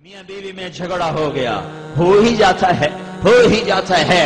میاں بیوی میں جھگڑا ہو گیا، ہو ہی جاتا ہے۔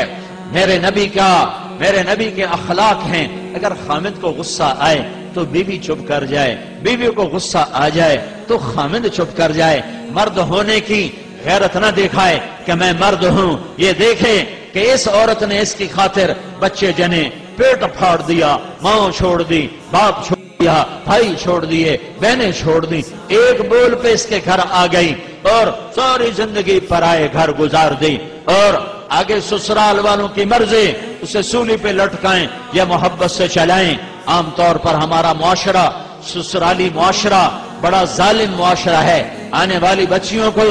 میرے نبی کے اخلاق ہیں، اگر خامد کو غصہ آئے تو بیوی چپ کر جائے، بیوی کو غصہ آ جائے تو خامد چپ کر جائے۔ مرد ہونے کی غیرت نہ دکھائے کہ میں مرد ہوں، یہ دیکھے کہ اس عورت نے اس کی خاطر بچے جنے، پیٹ پھاڑ دیا، ماں چھوڑ دی، باپ چھوڑ دیا، بھائی چھوڑ دیے، بہنیں چھوڑ دی، ایک بول پہ اس کے گھر آ گئی اور ساری زندگی پرائے گھر گزار دی، اور آگے سسرال والوں کی مرضی اسے سولی پہ لٹکائیں یا محبت سے چلائیں۔ عام طور پر ہمارا معاشرہ، سسرالی معاشرہ بڑا ظالم معاشرہ ہے، آنے والی بچیوں کو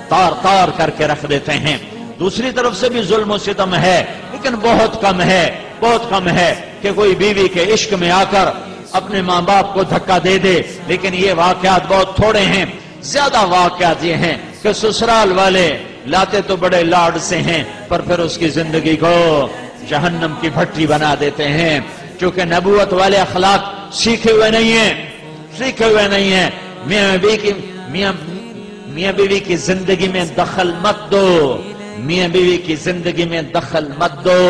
تار تار کر کے رکھ دیتے ہیں۔ دوسری طرف سے بھی ظلم و ستم ہے، لیکن بہت کم ہے کہ کوئی بیوی کے عشق میں آ کر اپنے ماں باپ کو دھکا دے دے، لیکن یہ واقعات بہت تھوڑے ہیں۔ زیادہ واقعات یہ ہیں کہ سسرال والے لاتے تو بڑے لاڈ سے ہیں، پر پھر اس کی زندگی کو جہنم کی بھٹی بنا دیتے ہیں، چونکہ نبوت والے اخلاق سیکھے ہوئے نہیں ہیں۔ میاں بیوی کی زندگی میں دخل مت دو، میاں بیوی کی زندگی میں دخل مت دو۔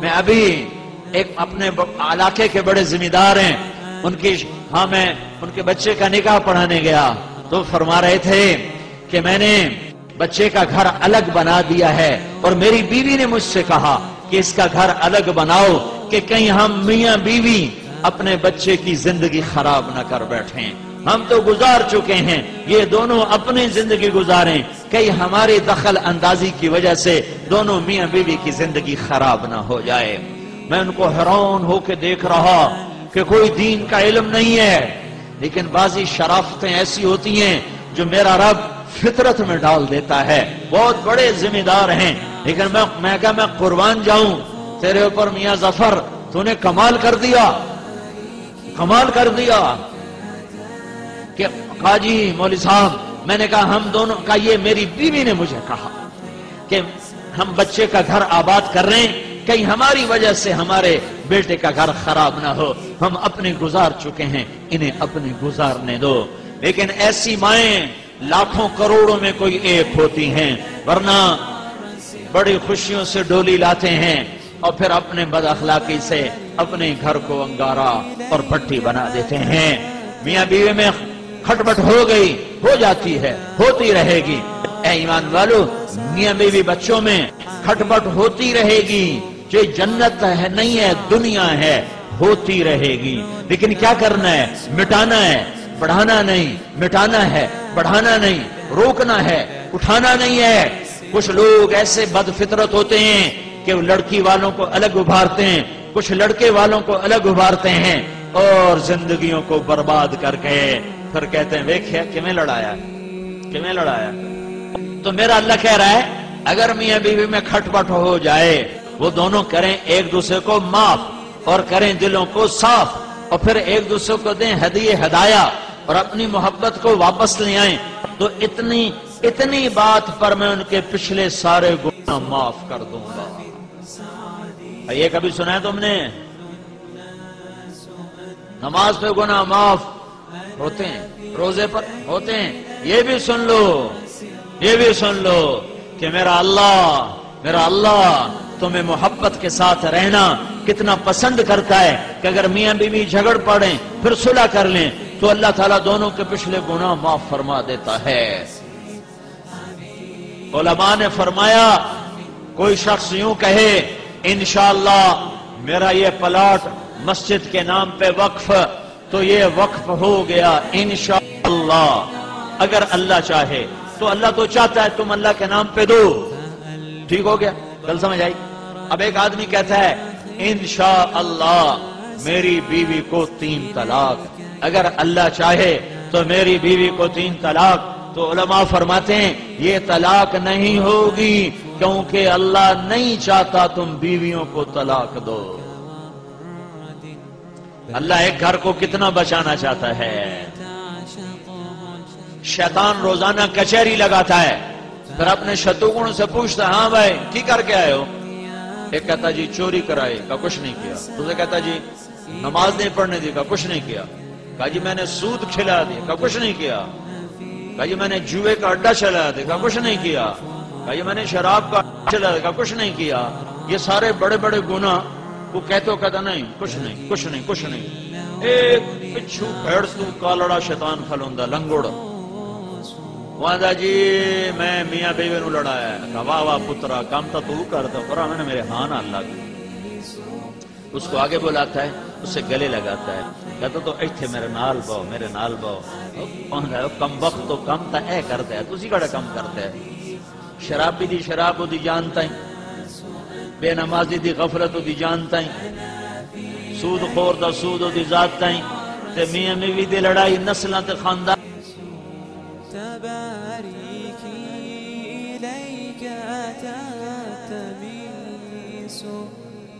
میں ابھی ایک اپنے علاقے کے بڑے ذمہ دار ہیں، میں ان کے بچے کا نکاح پڑھانے گیا تو فرما رہے تھے کہ میں نے بچے کا گھر الگ بنا دیا ہے، اور میری بیوی نے مجھ سے کہا کہ اس کا گھر الگ بناؤ کہ کہیں ہم میاں بیوی اپنے بچے کی زندگی خراب نہ کر بیٹھیں۔ ہم تو گزار چکے ہیں، یہ دونوں اپنی زندگی گزاریں، کہیں ہماری دخل اندازی کی وجہ سے دونوں میاں بیوی کی زندگی خراب نہ ہو جائے۔ میں ان کو حیران ہو کے دیکھ رہا کہ کوئی دین کا علم نہیں ہے، لیکن بعضی شرافتیں ایسی ہوتی ہیں جو میرا رب فطرت میں ڈال دیتا ہے۔ بہت بڑے ذمہ دار ہیں، لیکن میں کہا میں قربان جاؤں تیرے اوپر میاں ظفر، تو نے کمال کر دیا کہ قاضی مولوی صاحب، میں نے کہا ہم دونوں کا، یہ میری بیوی نے مجھے کہا کہ ہم بچے کا گھر آباد کر رہے ہیں، کہیں ہماری وجہ سے ہمارے بیٹے کا گھر خراب نہ ہو، ہم اپنے گزار چکے ہیں، انہیں اپنے گزارنے دو۔ لیکن ایسی مائیں لاکھوں کروڑوں میں کوئی ایک ہوتی ہیں، ورنہ بڑی خوشیوں سے ڈولی لاتے ہیں اور پھر اپنے بد اخلاقی سے اپنے گھر کو انگارہ اور بھٹی بنا دیتے ہیں۔ میاں بیوی میں کھٹپٹ ہو جاتی ہے، ہوتی رہے گی۔ اے ایمان والو، میاں بیوی بچوں میں کھٹپٹ ہوتی رہے گی، جو جنت ہے نہیں ہے، دنیا ہے، ہوتی رہے گی۔ لیکن کیا کرنا ہے؟ مٹانا ہے، بڑھانا نہیں، مٹانا ہے، بڑھانا نہیں، روکنا ہے، اٹھانا نہیں ہے۔ کچھ لوگ ایسے بد فطرت ہوتے ہیں کہ وہ لڑکی والوں کو الگ ابھارتے ہیں، کچھ لڑکے والوں کو الگ ابھارتے ہیں، اور زندگیوں کو برباد کر کے پھر کہتے ہیں ویکھیا کیویں لڑایا۔ تو میرا اللہ کہہ رہا ہے اگر میاں بیوی میں کھٹپٹ ہو جائے، وہ دونوں کریں ایک دوسرے کو معاف اور کریں دلوں کو صاف، اور پھر ایک دوسرے کو دیں ہدایہ اور اپنی محبت کو واپس لے آئیں، تو اتنی بات پر میں ان کے پچھلے سارے گناہ معاف کر دوں گا۔ یہ کبھی سنا ہے تم نے؟ نماز پہ گناہ معاف ہوتے ہیں، روزے پر ہوتے ہیں۔ یہ بھی سن لو کہ میرا اللہ تمہیں محبت کے ساتھ رہنا کتنا پسند کرتا ہے، کہ اگر میاں بیوی جھگڑ پڑیں پھر صلح کر لیں تو اللہ تعالیٰ دونوں کے پچھلے گناہ معاف فرما دیتا ہے۔ علماء نے فرمایا کوئی شخص یوں کہے انشاءاللہ میرا یہ پلاٹ مسجد کے نام پہ وقف، تو یہ وقف ہو گیا انشاءاللہ۔ اگر اللہ چاہے تو، اللہ تو چاہتا ہے تم اللہ کے نام پہ دو، ٹھیک ہو گیا، کل سمجھ آئی؟ اب ایک آدمی کہتا ہے انشاءاللہ میری بیوی کو 3 طلاق، اگر اللہ چاہے تو میری بیوی کو 3 طلاق، تو علماء فرماتے ہیں یہ طلاق نہیں ہوگی، کیونکہ اللہ نہیں چاہتا تم بیویوں کو طلاق دو۔ اللہ ایک گھر کو کتنا بچانا چاہتا ہے۔ شیطان روزانہ کچہری لگاتا ہے، پھر اپنے شتروغن سے پوچھتا ہے ہاں بھائی کی کر کے آئے ہو؟ ایک کہتا جی چوری کرائی، کہا کچھ نہیں کیا۔ دوسرے کہتا جی نماز نہیں پڑھنے دی، کہا کچھ نہیں کیا۔ کہا جی میں نے سود کھلا دی، کہا کچھ نہیں کیا۔ کہا یہ میں نے جوئے کا اڈا چلایا، دیکھا کچھ نہیں کیا۔ کہا یہ میں نے شراب کا اڈا چلایا، دیکھا کچھ نہیں کیا۔ یہ سارے بڑے بڑے گناہ وہ کہتے ہو کہتا نہیں کچھ نہیں کچھ نہیں کچھ نہیں۔ ایک پچھو پھیڑ تو کالڑا شیطان کھلوندا لنگوڑ وہاں جی میں میاں بیوے نو لڑایا ہے۔ کہا واہ واہ پترا کام تو کرتا پر میں نے میرے ہاں نہ لگ۔ اس کو آگے بلاتا ہے، اسے گلے لگاتا ہے، کہتا تو ایتھے میرے نال باؤ میرے نال باؤ۔ کم وقت تو کم تا اے کرتا ہے تسی کڑا کم کرتا ہے۔ شرابی دی شراب دی جانتا ہے، بے نمازی دی غفلت دی جانتا ہے، سود خور دا سود دی ذات تائیں تے میاں میوی دی لڑائی نسلاں تے خاندان۔ تباريكي إليك تلتمس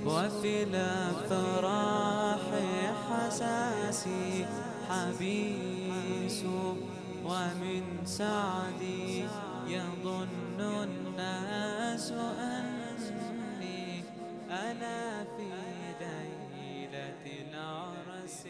وفي الأفراح حساسي حبيس ومن سعدي يظن الناس أني أنا في ليلة العرس